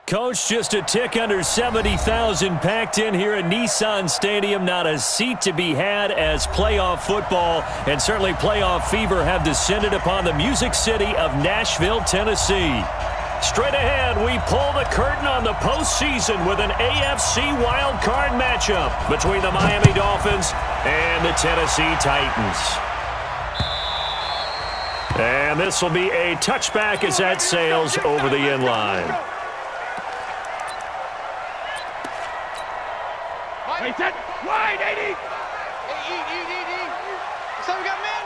Coach, just a tick under 70,000 packed in here at Nissan Stadium. Not a seat to be had as playoff football and certainly playoff fever have descended upon the Music City of Nashville, Tennessee. Straight ahead, we pull the curtain on the postseason with an AFC wildcard matchup between the Miami Dolphins and the Tennessee Titans. And this will be a touchback as that sails over the end line. Wide, 80. Eat. So we got man.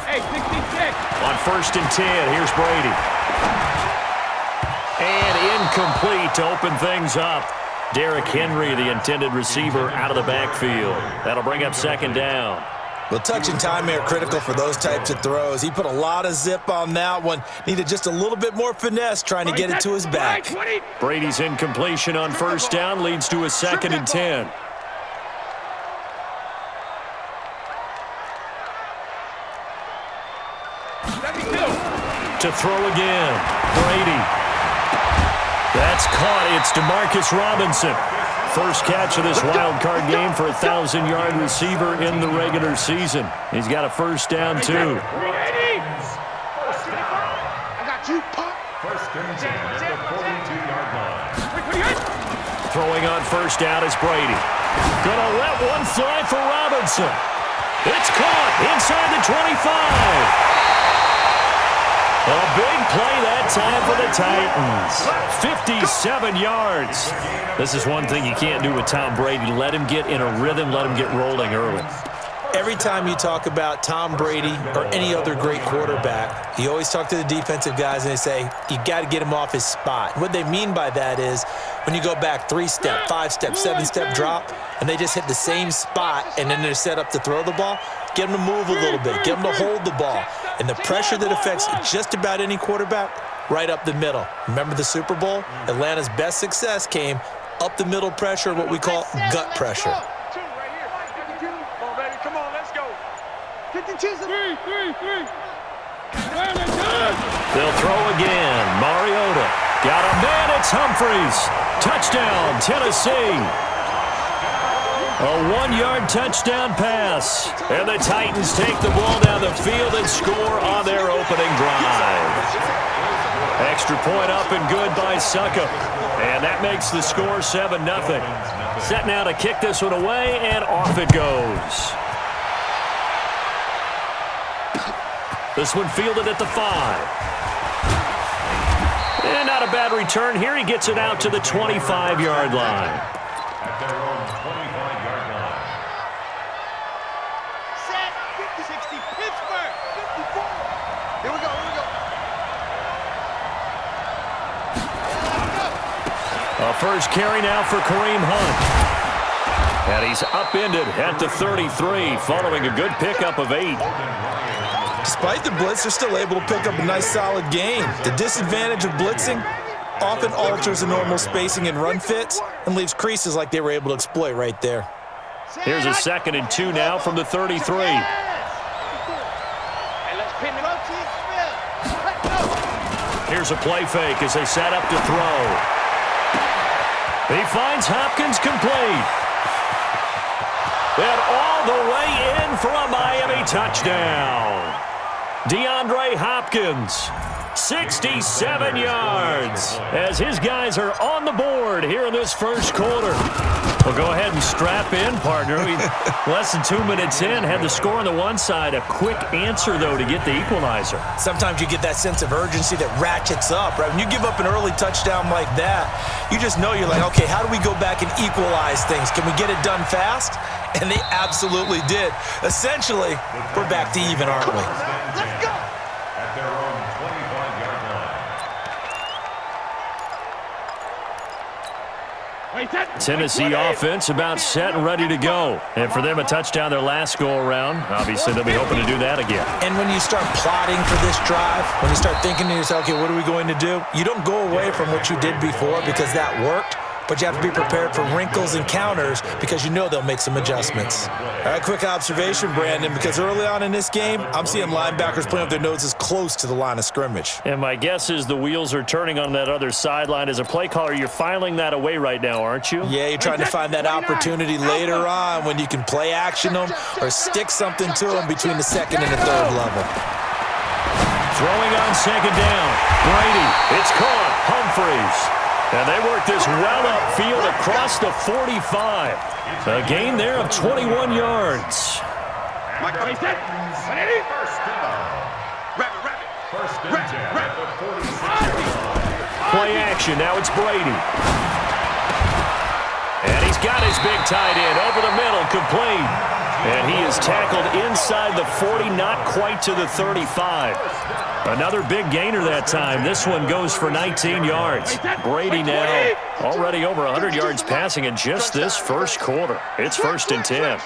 Hey, 66. On 1st and 10, here's Brady. And incomplete to open things up. Derrick Henry, the intended receiver, out of the backfield. That'll bring up 2nd down. Well, touch and time are critical for those types of throws. He put a lot of zip on that one. Needed just a little bit more finesse trying to get it to his back. Brady's incompletion on 1st down leads to a 2nd and 10. To throw again. Brady. That's caught. It's DeMarcus Robinson. First catch of this wild card game for a 1,000-yard receiver in the regular season. He's got a 1st down, too. I got you, Pop. First and 10 at the 42-yard line. Throwing on 1st down is Brady. Gonna let one fly for Robinson. It's caught inside the 25. A big play that time for the Titans. 57 yards. This is one thing you can't do with Tom Brady. Let him get in a rhythm. Let him get rolling early. Every time you talk about Tom Brady or any other great quarterback, you always talk to the defensive guys and they say, you got to get him off his spot. What they mean by that is when you go back 3-step, 5-step, 7-step drop, and they just hit the same spot and then they're set up to throw the ball, get them to move a little bit, get them to hold the ball. And the pressure that affects just about any quarterback, right up the middle. Remember the Super Bowl? Atlanta's best success came up the middle pressure, what we call gut pressure. Come on, let's go. 52. 3. They'll throw again. Mariota. Got a man. It's Humphreys. Touchdown, Tennessee. A 1-yard touchdown pass. And the Titans take the ball down the field and score on their opening drive. Extra point up and good by Suckup. And that makes the score 7-0. Set now to kick this one away, and off it goes. This one fielded at the 5. And not a bad return here. He gets it out to the 25-yard line. At their own 25-yard line. Set. 50-60. Pittsburgh. 54. Here we go. A first carry now for Kareem Hunt. And he's upended at the 33 following a good pickup of 8. Despite the blitz, they're still able to pick up a nice solid gain. The disadvantage of blitzing often alters the normal spacing and run fits and leaves creases like they were able to exploit right there. Here's a 2nd and 2 now from the 33. Here's a play fake as they set up to throw. He finds Hopkins complete. And all the way in for a Miami touchdown. DeAndre Hopkins, 67 yards, as his guys are on the board here in this first quarter. Well, go ahead and strap in, partner. Less than 2 minutes in, had the score on the one side. A quick answer, though, to get the equalizer. Sometimes you get that sense of urgency that ratchets up, right? When you give up an early touchdown like that, you just know you're like, okay, how do we go back and equalize things? Can we get it done fast? And they absolutely did. Essentially, we're back to even, aren't we? Let's go. At their own 25-yard line. Tennessee offense about set and ready to go. And for them, a touchdown their last go-around. Obviously, they'll be hoping to do that again. And when you start plotting for this drive, when you start thinking to yourself, okay, what are we going to do? You don't go away from what you did before because that worked. but you have to be prepared for wrinkles and counters because you know they'll make some adjustments. All right, quick observation, Brandon, because early on in this game, I'm seeing linebackers playing with their noses close to the line of scrimmage. And my guess is the wheels are turning on that other sideline. As a play caller, you're filing that away right now, aren't you? Yeah, you're trying to find that opportunity later on when you can play action them or stick something to them between the second and the third level. Throwing on second down. Brady. It's caught. Humphreys. And they work this well upfield across the 45. A gain there of 21 yards. First down. Play action. Now it's Brady. And he's got his big tight end over the middle, complete. And he is tackled inside the 40, not quite to the 35. Another big gainer that time. This one goes for 19 yards. Brady now already over 100 yards passing in just this first quarter. It's 1st and 10.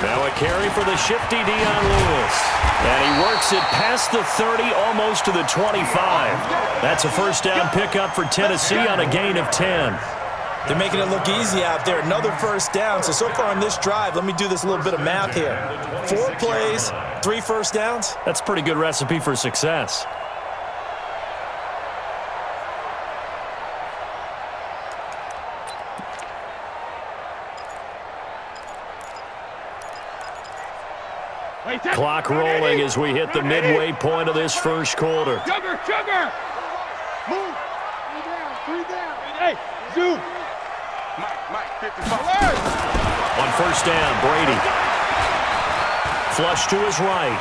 Now a carry for the shifty Dion Lewis. And he works it past the 30, almost to the 25. That's a first down pickup for Tennessee on a gain of 10. They're making it look easy out there. Another first down. So far on this drive, let me do this little bit of math here. 4 plays, 3 first downs. That's a pretty good recipe for success. Clock rolling as we hit the midway point of this first quarter. Sugar! Move! 3 down. Hey, zoom! Mike, 55. On first down, Brady. Flush to his right.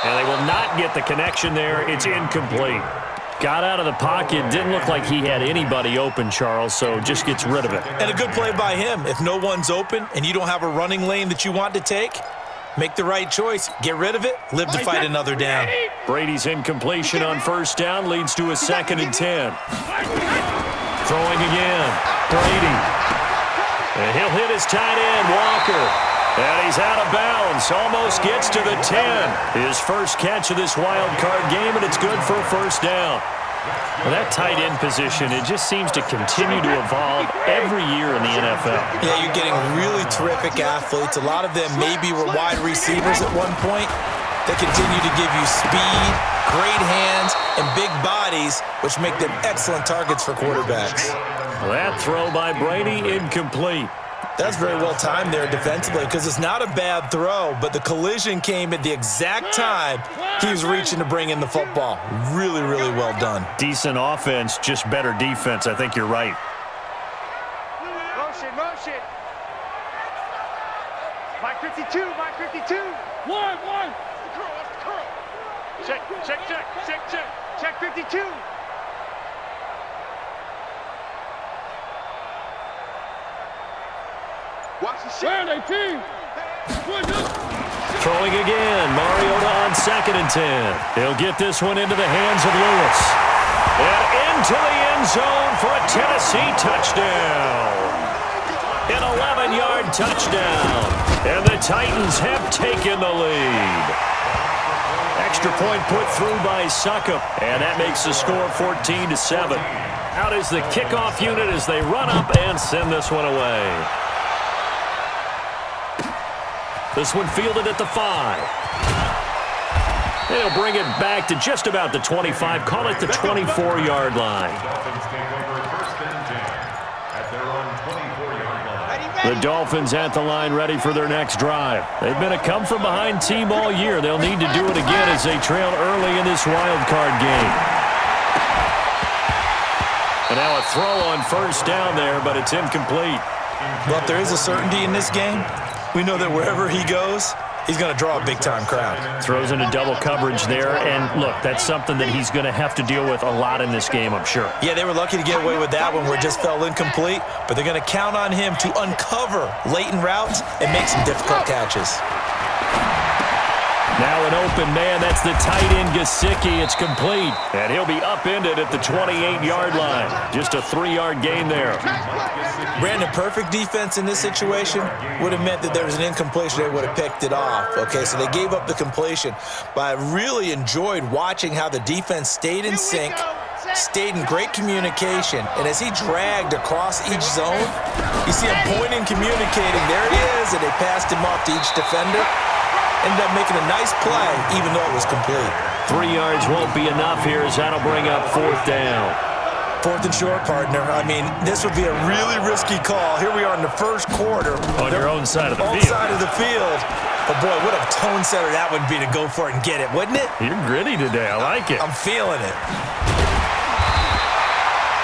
And they will not get the connection there. It's incomplete. Got out of the pocket. Didn't look like he had anybody open, Charles, so just gets rid of it. And a good play by him. If no one's open and you don't have a running lane that you want to take, make the right choice. Get rid of it. Live to fight another down. Brady's incompletion on first down leads to a 2nd and 10. Throwing again. Brady. And he'll hit his tight end, Walker. And he's out of bounds. Almost gets to the 10. His first catch of this wild card game, and it's good for a first down. Well, that tight end position, it just seems to continue to evolve every year in the NFL. Yeah, you're getting really terrific athletes. A lot of them maybe were wide receivers at one point. They continue to give you speed, great hands, and big bodies, which make them excellent targets for quarterbacks. Well, that throw by Brady, incomplete. That's very well timed there defensively because it's not a bad throw, but the collision came at the exact time he was reaching to bring in the football. Really, really well done. Decent offense, just better defense. I think you're right. Motion. Mike 52. 1. Check 52. Watch the shot. Throwing again. Mariota on 2nd and 10. He'll get this one into the hands of Lewis. And into the end zone for a Tennessee touchdown. An 11-yard touchdown. And the Titans have taken the lead. Extra point put through by Succop. And that makes the score 14-7. Out is the kickoff unit as they run up and send this one away. This one fielded at the 5. They'll bring it back to just about the 25. Call it the 24-yard line. The Dolphins at the line ready for their next drive. They've been a come-from-behind team all year. They'll need to do it again as they trail early in this wild card game. And now a throw on first down there, but it's incomplete. Well, if there is a certainty in this game, we know that wherever he goes, he's going to draw a big-time crowd. Throws into double coverage there, and look, that's something that he's going to have to deal with a lot in this game, I'm sure. Yeah, they were lucky to get away with that one where it just fell incomplete, but they're going to count on him to uncover latent routes and make some difficult catches. Now an open man, that's the tight end Gesicki. It's complete, and he'll be upended at the 28-yard line. Just a 3-yard gain there. Brandon, perfect defense in this situation would have meant that there was an incompletion. They would have picked it off. Okay, so they gave up the completion. But I really enjoyed watching how the defense stayed in sync, stayed in great communication, and as he dragged across each zone, you see him pointing, communicating. There he is, and they passed him off to each defender. Ended up making a nice play, even though it was complete. 3 yards won't be enough here, as that'll bring up 4th down. 4th and short, partner. I mean, this would be a really risky call. Here we are in the first quarter. On your own side of the field. Own side of the field. But, boy, what a tone setter that would be to go for it and get it, wouldn't it? You're gritty today. I like it. I'm feeling it.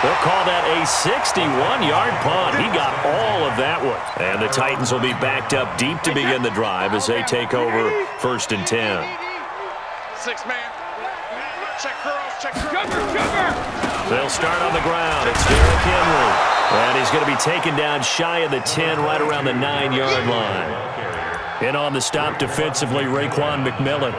They'll call that a 61-yard punt. He got all of that one. And the Titans will be backed up deep to begin the drive as they take over 1st and 10. 6-man. Check curls, check curls. They'll start on the ground. It's Derrick Henry. And he's going to be taken down shy of the 10, right around the 9-yard line. In on the stop defensively, Raekwon McMillan.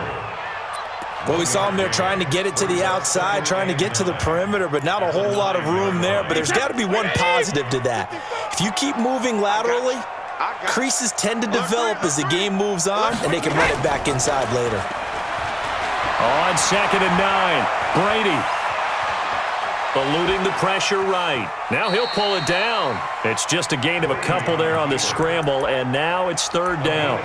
Well, we saw him there trying to get it to the outside, trying to get to the perimeter, but not a whole lot of room there. But there's got to be one positive to that. If you keep moving laterally, creases tend to develop as the game moves on, and they can run it back inside later. On 2nd and 9, Brady. Eluding the pressure right. Now he'll pull it down. It's just a gain of a couple there on the scramble, and now it's 3rd down.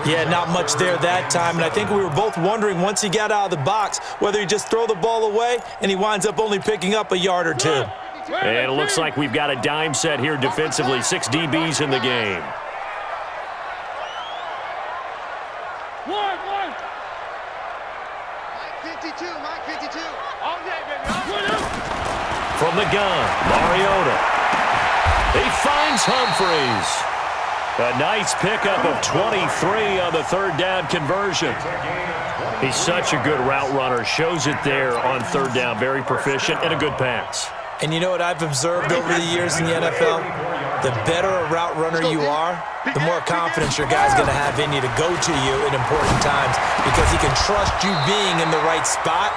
Yeah, not much there that time, and I think we were both wondering once he got out of the box whether he just throw the ball away, and he winds up only picking up a yard or 2. And it looks like we've got a dime set here defensively. 6 DBs in the game. Mike 52. All day, baby. From the gun, Mariota. He finds Humphreys. A nice pickup of 23 on the 3rd down conversion. He's such a good route runner. Shows it there on 3rd down. Very proficient and a good pass. And you know what I've observed over the years in the NFL? The better a route runner you are, the more confidence your guy's going to have in you to go to you in important times because he can trust you being in the right spot,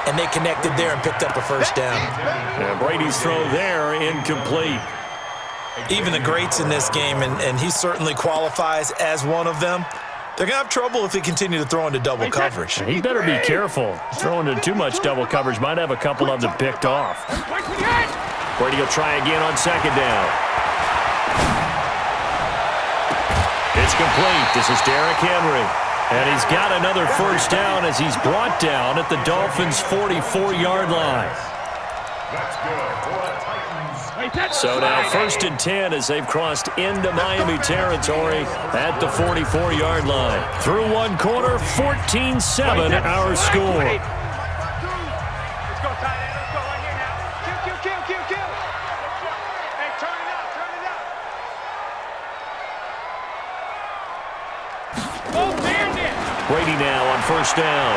and they connected there and picked up a 1st down. And Brady's throw there incomplete. Even the greats in this game, and he certainly qualifies as one of them, they're going to have trouble if they continue to throw into double coverage. He better be careful. Throwing into too much double coverage might have a couple of them picked off. Brady will try again on 2nd down. It's complete. This is Derrick Henry. And he's got another 1st down as he's brought down at the Dolphins' 44-yard line. That's good. So now 1st and 10 as they've crossed into Miami territory at the 44-yard line. Through 1 quarter, 14-7 our score. Let's go, tight end. Let's go right here now. Kill. Hey, turn it up. Oh, damn it. Brady now on 1st down.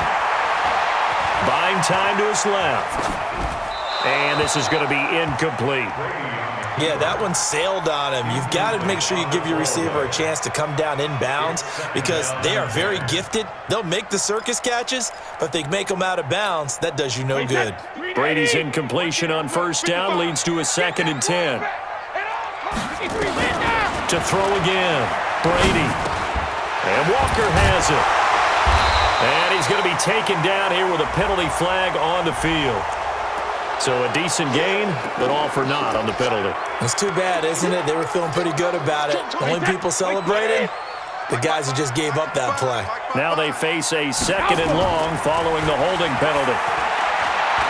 Buying time to his left. And this is going to be incomplete. Yeah, that one sailed on him. You've got to make sure you give your receiver a chance to come down inbounds because they are very gifted. They'll make the circus catches, but they make them out of bounds. That does you no good. Brady's incompletion on 1st down leads to a 2nd and 10. To throw again, Brady. And Walker has it. And he's going to be taken down here with a penalty flag on the field. So a decent gain, but all for naught on the penalty. It's too bad, isn't it? They were feeling pretty good about it. The only people celebrating, the guys who just gave up that play. Now they face a 2nd and long following the holding penalty.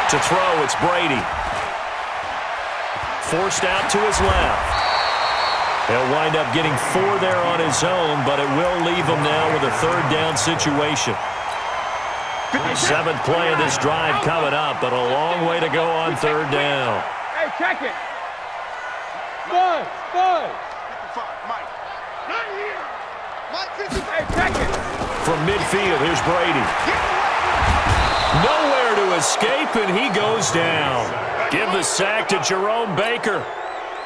To throw, it's Brady. Forced out to his left. He'll wind up getting 4 there on his own, but it will leave him now with a 3rd down situation. 7th play of this drive coming up, but a long way to go on 3rd down. Hey, check it. Five. Mike. Not here. Mike 50. Hey, check it. From midfield, here's Brady. Nowhere to escape, and he goes down. Give the sack to Jerome Baker.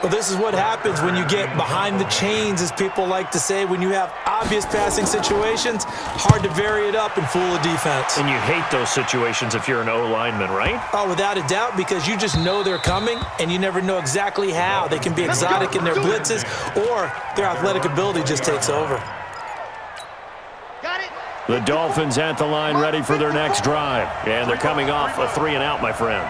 Well, this is what happens when you get behind the chains, as people like to say. When you have obvious passing situations, hard to vary it up and fool a defense. And you hate those situations if you're an O-lineman, right? Oh, without a doubt, because you just know they're coming, and you never know exactly how. They can be exotic in their blitzes, or their athletic ability just takes over. Got it. The Dolphins at the line ready for their next drive. And they're coming off a 3-and-out, my friend.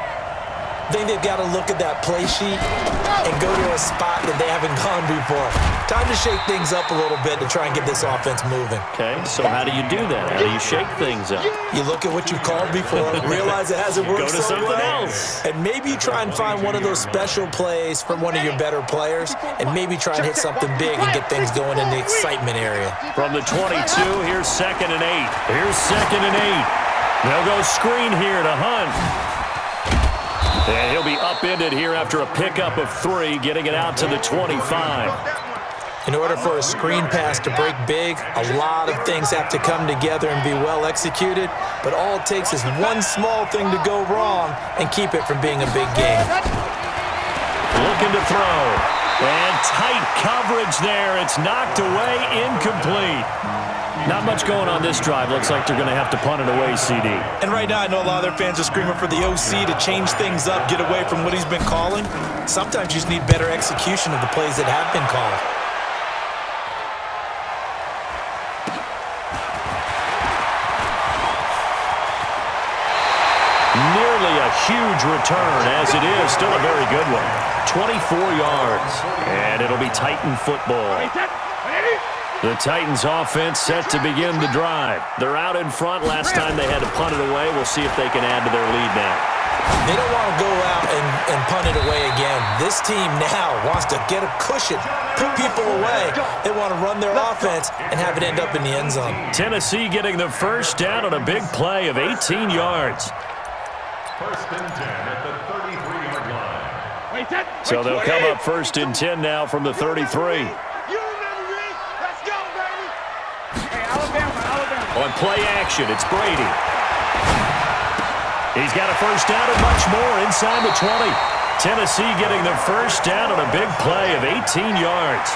I think they've got to look at that play sheet and go to a spot that they haven't gone before. Time to shake things up a little bit to try and get this offense moving. Okay, so how do you do that? How do you shake things up? You look at what you've called before, realize it hasn't worked Go to so something well, else. and maybe try and find one of those special plays from one of your better players, and maybe try and hit something big and get things going in the excitement area. From the 22, here's 2nd and 8. Here's 2nd and 8. They'll go screen here to Hunt. And he'll be upended here after a pickup of 3, getting it out to the 25. In order for a screen pass to break big, a lot of things have to come together and be well executed, but all it takes is one small thing to go wrong and keep it from being a big game. Looking to throw. And tight coverage there. It's knocked away, incomplete. Not much going on this drive. Looks like they're going to have to punt it away, CD. And right now, I know a lot of their fans are screaming for the OC to change things up, get away from what he's been calling. Sometimes you just need better execution of the plays that have been called. Nearly a huge return, as it is. Still a very good one. 24 yards. And it'll be Titan football. The Titans offense set to begin the drive. They're out in front. Last time they had to punt it away. We'll see if they can add to their lead now. They don't want to go out and punt it away again. This team now wants to get a cushion, put people away. They want to run their offense and have it end up in the end zone. Tennessee getting the first down on a big play of 18 yards. 1st and 10 at the 33-yard line. So they'll come up 1st and 10 now from the 33. On play action, it's Brady. He's got a first down and much more inside the 20. Tennessee getting the first down on a big play of 18 yards.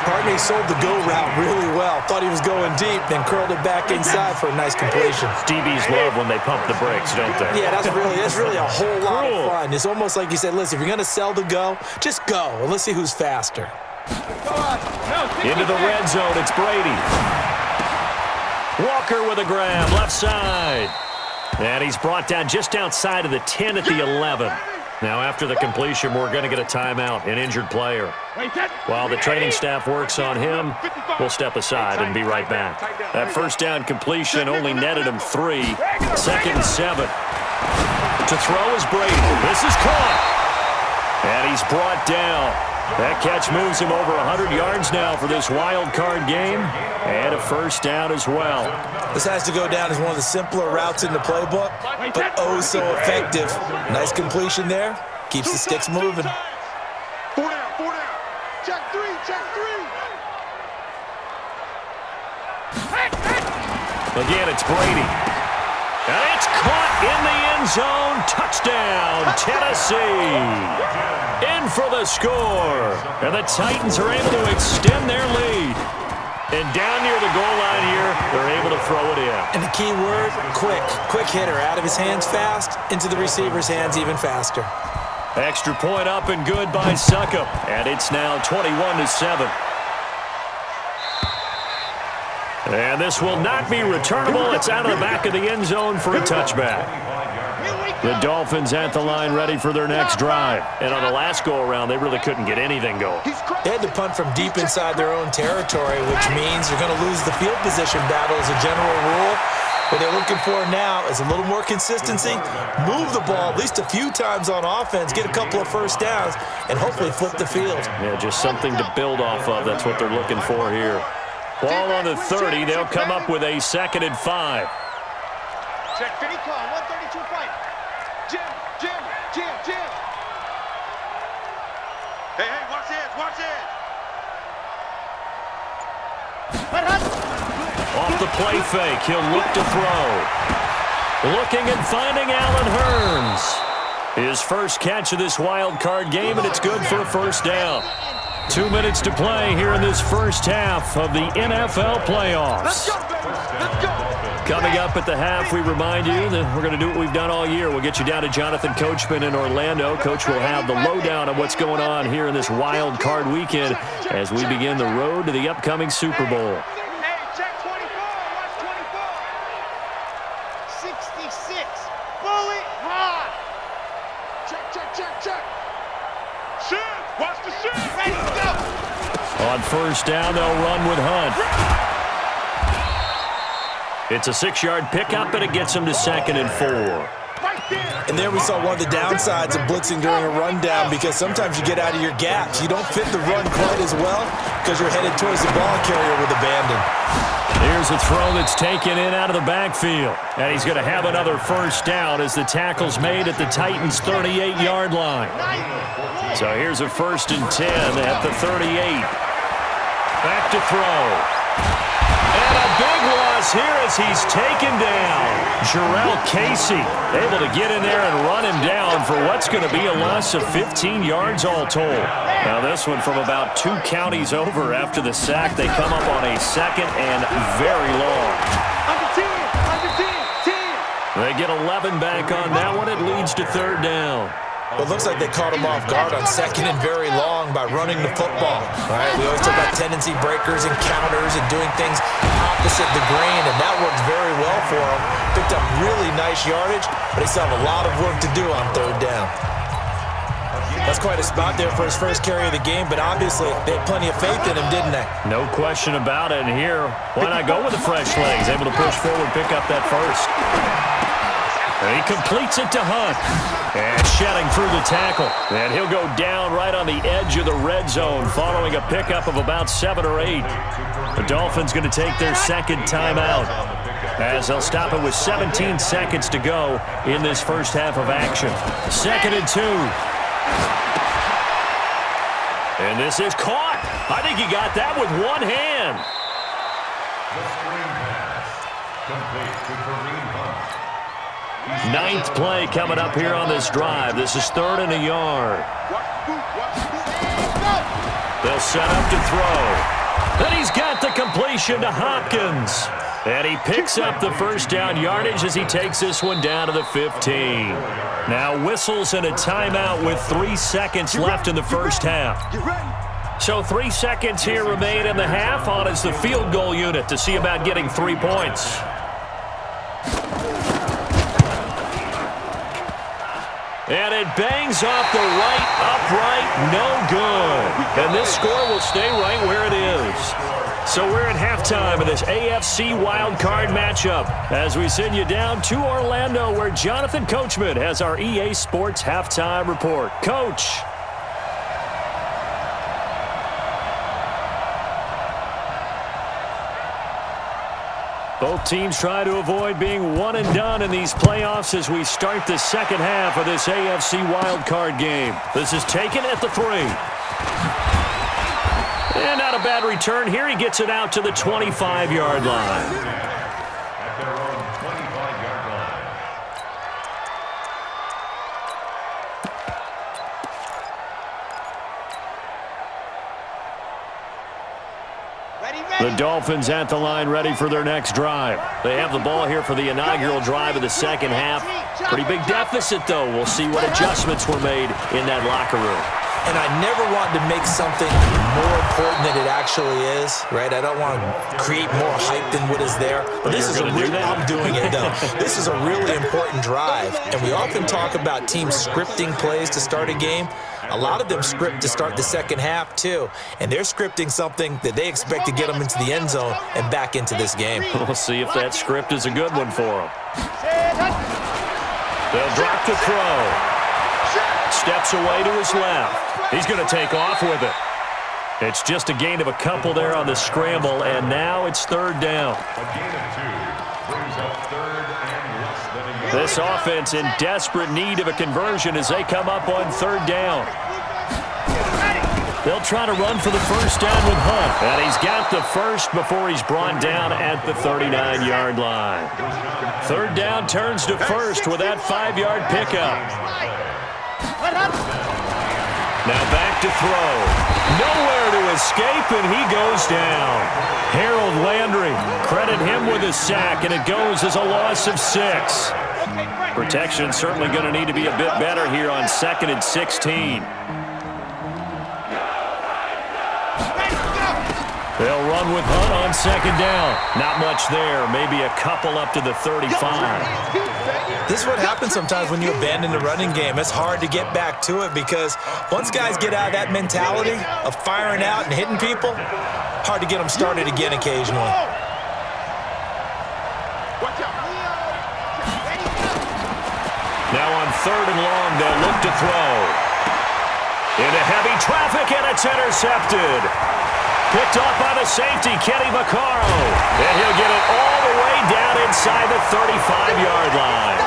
Partney sold the go route really well. Thought he was going deep, then curled it back inside for a nice completion. DBs love when they pump the brakes, don't they? Yeah, that's really a whole lot of fun. It's almost like you said, listen, if you're going to sell the go, just go, and let's see who's faster. Into the red zone, it's Brady. Walker with a grab, left side. And he's brought down just outside of the 10 at the 11. Now, after the completion, we're going to get a timeout, an injured player. While the training staff works on him, we'll step aside and be right back. That first down completion only netted him 3. 2nd and 7. To throw is Brady. This is caught. And he's brought down. That catch moves him over 100 yards now for this wild card game. And a first down as well. This has to go down as one of the simpler routes in the playbook, but oh so effective. Nice completion there. Keeps the sticks moving. 4 down. Check 3. Again, it's Brady. And it's caught in the end zone. Touchdown, Tennessee. In for the score. And the Titans are able to extend their lead. And down near the goal line here, they're able to throw it in. And the key word, quick. Quick hitter. Out of his hands fast, into the receiver's hands even faster. Extra point up and good by Succop. And it's now 21-7. And this will not be returnable. It's out of the back of the end zone for a touchback. The Dolphins at the line ready for their next drive. And on the last go-around, they really couldn't get anything going. They had to punt from deep inside their own territory, which means they're going to lose the field position battle as a general rule. What they're looking for now is a little more consistency, move the ball at least a few times on offense, get a couple of first downs, and hopefully flip the field. Yeah, just something to build off of. That's what they're looking for here. Ball on the 30. They'll come up with a 2nd and 5. Check 50 call, 132 fight. Jim. Hey, watch this. Off the play fake, he'll look to throw. Looking and finding Allen Hurns. His first catch of this wild card game, and it's good for a first down. 2 minutes to play here in this first half of the NFL playoffs. Let's go. Coming up at the half, we remind you that we're going to do what we've done all year. We'll get you down to Jonathan Coachman in Orlando. Coach will have the lowdown on what's going on here in this wild card weekend as we begin the road to the upcoming Super Bowl. Hey, check 24. Watch 24. 66. Bully hot. 1 Check. Shin, watch the shin. Ready, go. On first down, they'll run with Hunt. It's a 6-yard pickup, and it gets him to 2nd and 4. And there we saw one of the downsides of blitzing during a rundown, because sometimes you get out of your gaps. You don't fit the run quite as well because you're headed towards the ball carrier with abandon. Here's a throw that's taken in out of the backfield. And he's going to have another first down as the tackle's made at the Titans' 38-yard line. So here's a 1st and 10 at the 38. Back to throw. And a big loss here as he's taken down. Jarrell Casey able to get in there and run him down for what's going to be a loss of 15 yards all told. Now this one from about 2 counties over after the sack. They come up on a 2nd and very long. Under 10. They get 11 back on that one. It leads to 3rd down. Well, it looks like they caught him off guard on 2nd and very long by running the football. All right, we always talk about tendency breakers and counters and doing things opposite the grain, and that worked very well for them. Picked up really nice yardage, but they still have a lot of work to do on 3rd down. That's quite a spot there for his first carry of the game, but obviously they had plenty of faith in him, didn't they? No question about it. And here, why not go with the fresh legs? Able to push forward, pick up that first. And he completes it to Hunt. And shedding through the tackle. And he'll go down right on the edge of the red zone following a pickup of about 7 or 8. The Dolphins going to take their 2nd timeout as they'll stop it with 17 seconds to go in this first half of action. 2nd and 2. And this is caught. I think he got that with one hand. The screen pass. Complete to Kareem Hunt. 9th play coming up here on this drive. This is 3rd and a yard. They'll set up to throw. And he's got the completion to Hopkins. And he picks up the first down yardage as he takes this one down to the 15. Now whistles and a timeout with 3 seconds left in the first half. So 3 seconds here remain in the half. On is the field goal unit to see about getting 3 points. And it bangs off the right upright, no good. And this score will stay right where it is. So we're at halftime of this AFC wildcard matchup as we send you down to Orlando where Jonathan Coachman has our EA Sports halftime report. Coach. Both teams try to avoid being one and done in these playoffs as we start the second half of this AFC wildcard game. This is taken at the 3. And not a bad return here. He gets it out to the 25-yard line. At their own 25-yard line. The Dolphins at the line ready for their next drive. They have the ball here for the inaugural drive of the second half. Pretty big deficit, though. We'll see what adjustments were made in that locker room. And I never want to make something more important than it actually is, right? I don't want to create more hype than what is there. But this is I'm doing it, though. This is a really important drive. And we often talk about teams scripting plays to start a game. A lot of them script to start the second half, too. And they're scripting something that they expect to get them into the end zone and back into this game. We'll see if that script is a good one for them. They'll drop the throw. Steps away to his left. He's going to take off with it. It's just a gain of a couple there on the scramble, and now it's 3rd down. A gain of 2 brings up 3rd and less than a yard. This offense in desperate need of a conversion as they come up on 3rd down. They'll try to run for the first down with Hunt. And he's got the first before he's brought down at the 39-yard line. 3rd down turns to first with that 5-yard pickup. Now back to throw. Nowhere to escape, and he goes down. Harold Landry, credit him with a sack, and it goes as a loss of 6. Protection certainly going to need to be a bit better here on 2nd and 16. They'll run with Hunt on second down. Not much there. Maybe a couple up to the 35. This is what happens sometimes when you abandon the running game. It's hard to get back to it because once guys get out of that mentality of firing out and hitting people, hard to get them started again occasionally. Now on third and long, they'll look to throw. Into heavy traffic, and it's intercepted. Picked off by the safety, Kenny Vaccaro. And he'll get it all the way down inside the 35-yard line.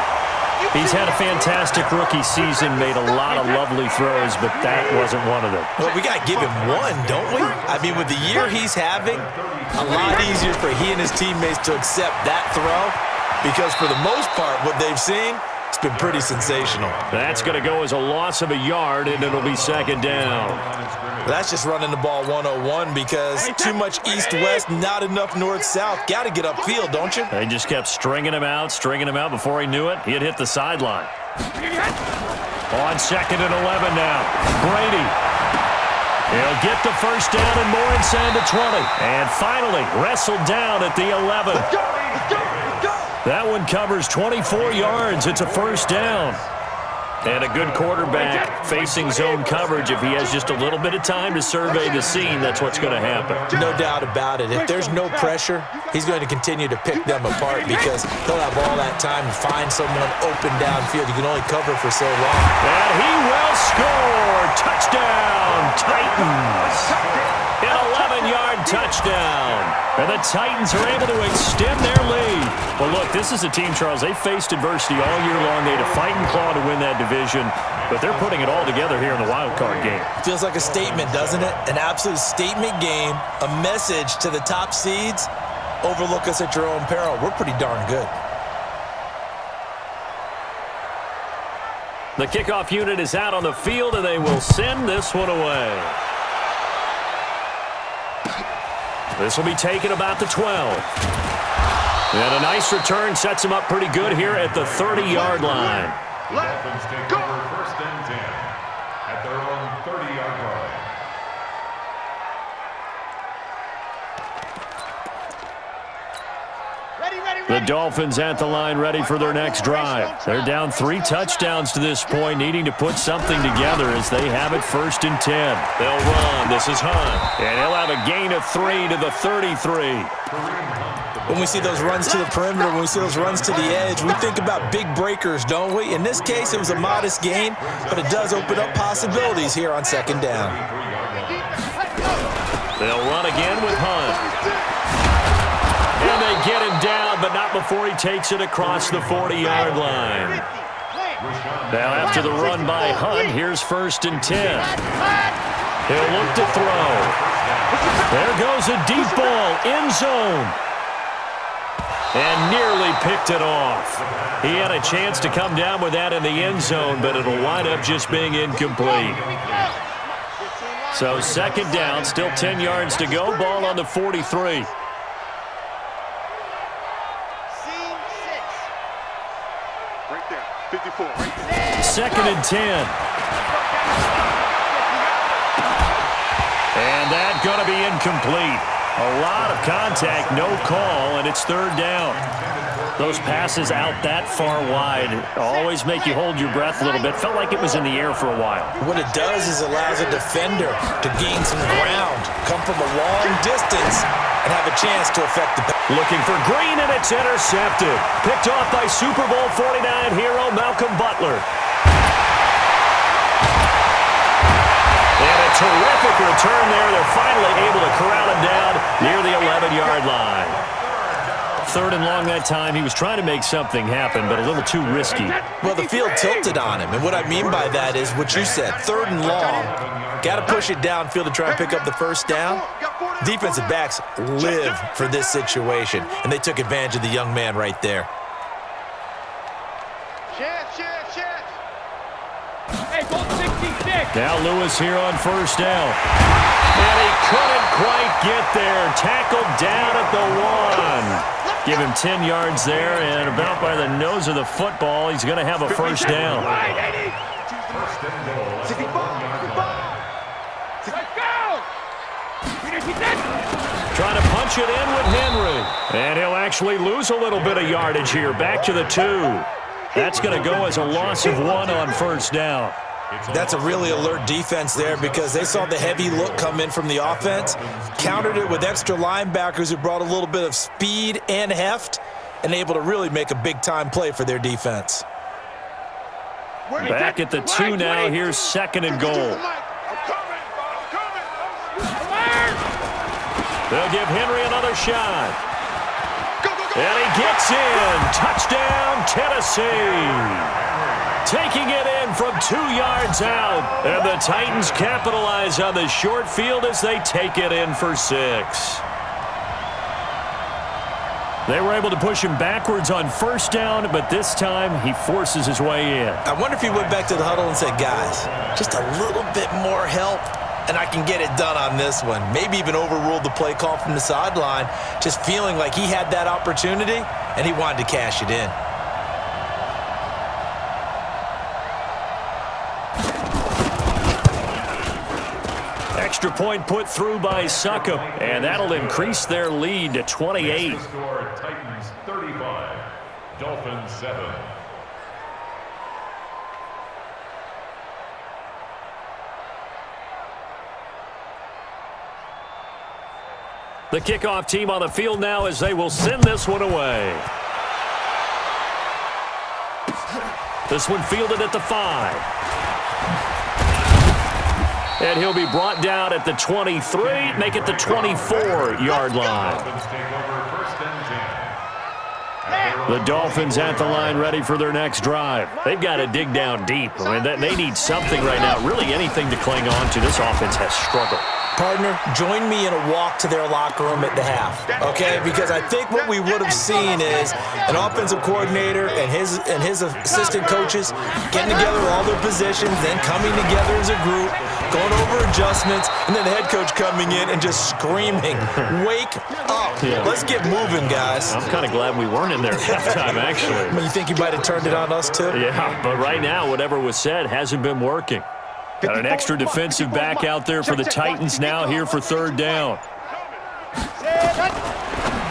He's had a fantastic rookie season, made a lot of lovely throws, but that wasn't one of them. Well, we got to give him one, don't we? I mean, with the year he's having, a lot easier for he and his teammates to accept that throw because for the most part, what they've seen, it's been pretty sensational. That's going to go as a loss of a yard, and it'll be second down. That's just running the ball 101 because too much east-west, not enough north-south. Got to get upfield, don't you? They just kept stringing him out. Before he knew it, he had hit the sideline. On second and 11 now. Brady. He'll get the first down and more inside the 20. And finally, wrestled down at the 11. Let's go! That one covers 24 yards. It's a first down. And a good quarterback facing zone coverage. If he has just a little bit of time to survey the scene, that's what's going to happen. No doubt about it. If there's no pressure, he's going to continue to pick them apart because he'll have all that time to find someone open downfield. You can only cover for so long. And he will score. Touchdown, Titans. An 11-yard touchdown. And the Titans are able to extend their lead. Well, look, this is a team, Charles, they faced adversity all year long. They had to fight and claw to win that division, but they're putting it all together here in the wild card game. Feels like a statement, doesn't it? An absolute statement game, a message to the top seeds. Overlook us at your own peril. We're pretty darn good. The kickoff unit is out on the field, and they will send this one away. This will be taken about the 12. And a nice return sets him up pretty good here at the 30-yard line. Dolphins take over first and 10 at their own 30-yard line. The Dolphins at the line ready for their next drive. They're down 3 touchdowns to this point, needing to put something together as they have it first and 10. They'll run. This is Hunt. And he'll have a gain of 3 to the 33. When we see those runs to the perimeter, when we see those runs to the edge, we think about big breakers, don't we? In this case, it was a modest gain, but it does open up possibilities here on second down. They'll run again with Hunt. And they get him down, but not before he takes it across the 40-yard line. Now after the run by Hunt, here's first and 10. He'll look to throw. There goes a deep ball, end zone. And nearly picked it off. He had a chance to come down with that in the end zone, but it'll wind up just being incomplete. So second down, still 10 yards to go. Ball on the 43. Second and 10. And that's going to be incomplete. A lot of contact, no call, and it's third down. Those passes out that far wide always make you hold your breath a little bit. Felt like it was in the air for a while. What it does is allows a defender to gain some ground, come from a long distance, and have a chance to affect the pass. Looking for Green, and it's intercepted. Picked off by Super Bowl 49 hero Malcolm Butler. And a terrific return there. They're finally able to corral him down near the 11-yard line. Third and long that time. He was trying to make something happen, but a little too risky. Well, the field tilted on him, and what I mean by that is what you said. Third and long, got to push it downfield to try and pick up the first down. Defensive backs live for this situation, and they took advantage of the young man right there. Now Lewis here on first down. And he couldn't quite get there. Tackled down at the 1. Give him 10 yards there, and about by the nose of the football, he's going to have a first down. push it in with Henry. And he'll actually lose a little bit of yardage here. Back to the 2. That's going to go as a loss of 1 on first down. That's a really alert defense there because they saw the heavy look come in from the offense, countered it with extra linebackers who brought a little bit of speed and heft, and able to really make a big-time play for their defense. Back at the 2 now. Here's 2nd and goal. They'll give Henry another shot. And he gets in. Touchdown, Tennessee. Taking it in from 2 yards out. And the Titans capitalize on the short field as they take it in for 6. They were able to push him backwards on first down, but this time he forces his way in. I wonder if he went back to the huddle and said, guys, just a little bit more help, and I can get it done on this one. Maybe even overruled the play call from the sideline, just feeling like he had that opportunity, and he wanted to cash it in. Extra point put through by Succop, and that'll increase their lead to 28. The score, Titans 35, Dolphins 7. The kickoff team on the field now as they will send this one away. This one fielded at the 5. And he'll be brought down at the 23, make it the 24-yard line. The Dolphins at the line ready for their next drive. They've got to dig down deep. I mean, they need something right now, really anything to cling on to. This offense has struggled. Partner, join me in a walk to their locker room at the half, okay? Because I think what we would have seen is an offensive coordinator and his assistant coaches getting together all their positions, then coming together as a group, going over adjustments, and then the head coach coming in and just screaming, wake up. Yeah. Let's get moving, guys. I'm kind of glad we weren't in there at halftime, actually. I mean, you think he might have turned it on us, too? Yeah, but right now, whatever was said hasn't been working. Got an extra defensive back out there for the Titans now here for 3rd down.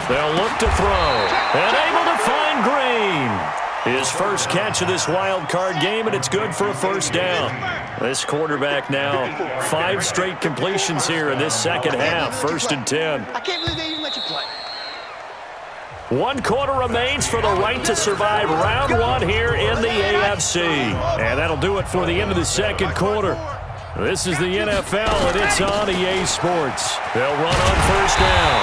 They'll look to throw. And able to find Green. His first catch of this wild card game, and it's good for a first down. This quarterback now, 5 straight completions here in this second half. 1st and 10. I can't believe they even let you play. 1 quarter remains for the right to survive round 1 here in the AFC. And that'll do it for the end of the second quarter. This is the NFL, and it's on EA Sports. They'll run on first down.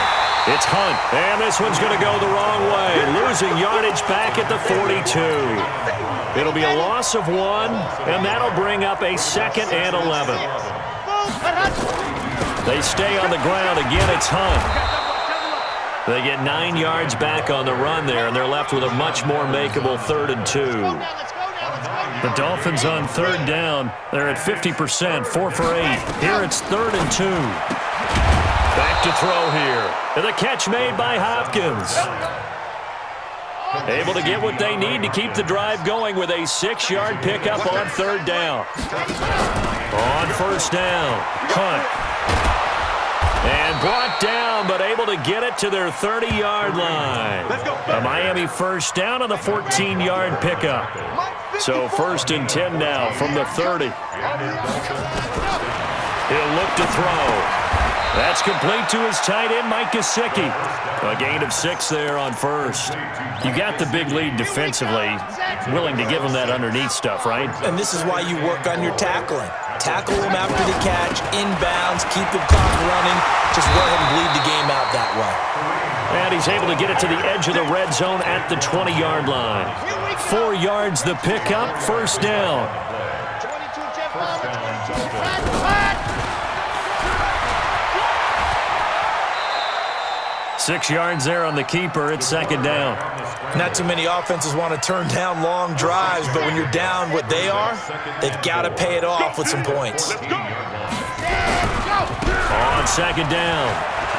It's Hunt, and this one's going to go the wrong way, losing yardage back at the 42. It'll be a loss of 1, and that'll bring up a 2nd and 11. They stay on the ground. Again, it's Hunt. They get 9 yards back on the run there, and they're left with a much more makeable 3rd and 2. The Dolphins on 3rd down. They're at 50%, 4 for 8. Here it's 3rd and 2. Back to throw here. And the catch made by Hopkins. Able to get what they need to keep the drive going with a 6-yard pickup on 3rd down. On first down, Hunt. And brought down, but able to get it to their 30-yard line. A Miami first down on the 14-yard pickup. So 1st and 10 now from the 30. He'll look to throw. That's complete to his tight end, Mike Gesicki. A gain of 6 there on first. You got the big lead defensively. Willing to give him that underneath stuff, right? And this is why you work on your tackling. Tackle him after the catch, inbounds, keep the clock running. Just go ahead and bleed the game out that way. And he's able to get it to the edge of the red zone at the 20-yard line. 4 yards the pickup, first down. 6 yards there on the keeper. It's 2nd down. Not too many offenses want to turn down long drives, but when you're down what they are, they've got to pay it off with some points. On 2nd down,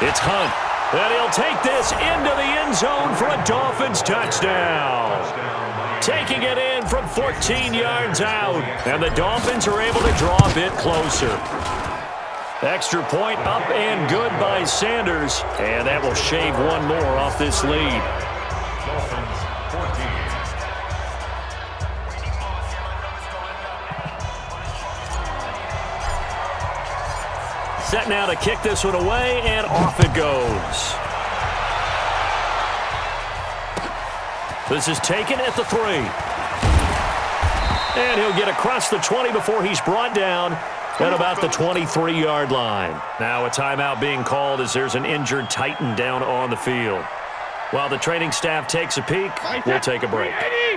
it's Hunt. And he'll take this into the end zone for a Dolphins touchdown. Taking it in from 14 yards out. And the Dolphins are able to draw a bit closer. Extra point up and good by Sanders. And that will shave one more off this lead. Dolphins 14. Set now to kick this one away, and off it goes. This is taken at the 3. And he'll get across the 20 before he's brought down at about the 23-yard line. Now a timeout being called as there's an injured Titan down on the field. While the training staff takes a peek, we'll take a break.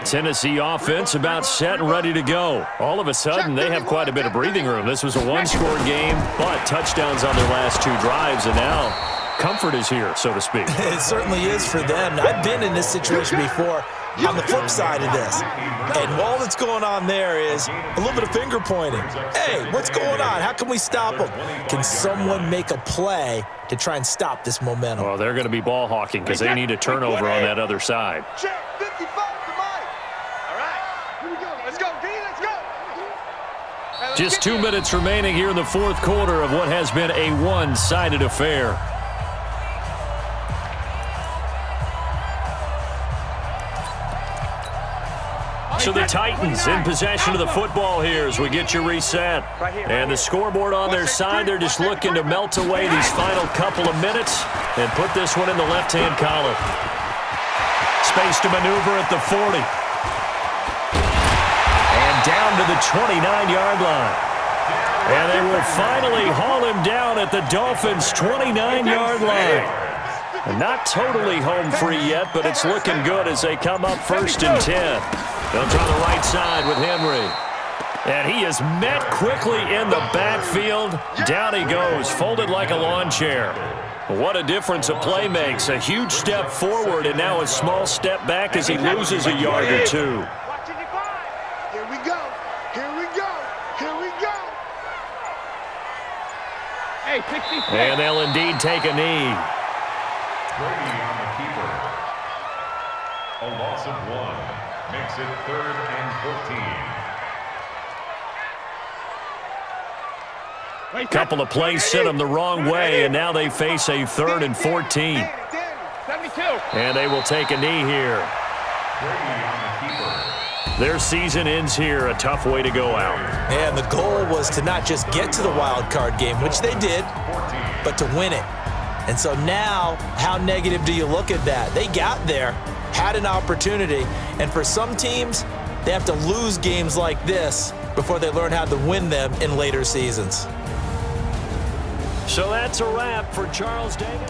Tennessee offense about set and ready to go. All of a sudden, they have quite a bit of breathing room. This was a one-score game, but touchdowns on their last 2 drives, and now comfort is here, so to speak. It certainly is for them. I've been in this situation before on the flip side of this. And all that's going on there is a little bit of finger pointing. Hey, what's going on? How can we stop them? Can someone make a play to try and stop this momentum? Well, they're going to be ball hawking because they need a turnover on that other side. Check 55 to Mike. All right. Here we go. Let's go, D. Let's go. Just 2 minutes remaining here in the fourth quarter of what has been a one-sided affair. So the Titans in possession of the football here as we get you reset. And the scoreboard on their side, they're just looking to melt away these final couple of minutes and put this one in the left-hand column. Space to maneuver at the 40. And down to the 29-yard line. And they will finally haul him down at the Dolphins' 29-yard line. And not totally home free yet, but it's looking good as they come up 1st and 10. They'll try the right side with Henry. And he is met quickly in the backfield. Down he goes, folded like a lawn chair. What a difference a play makes. A huge step forward and now a small step back as he loses a yard or 2. Here we go. Here we go. Here we go. Hey, 66. And they'll indeed take a knee. Brady on the keeper. A loss of 1 makes it 3rd and 14. Couple of plays sent them the wrong way, and now they face a 3rd and 14. 72. And they will take a knee here. Brady on the keeper. Their season ends here, a tough way to go out. And the goal was to not just get to the wild card game, which they did, but to win it. And so now, how negative do you look at that? They got there, had an opportunity, and for some teams, they have to lose games like this before they learn how to win them in later seasons. So that's a wrap for Charles Dagan.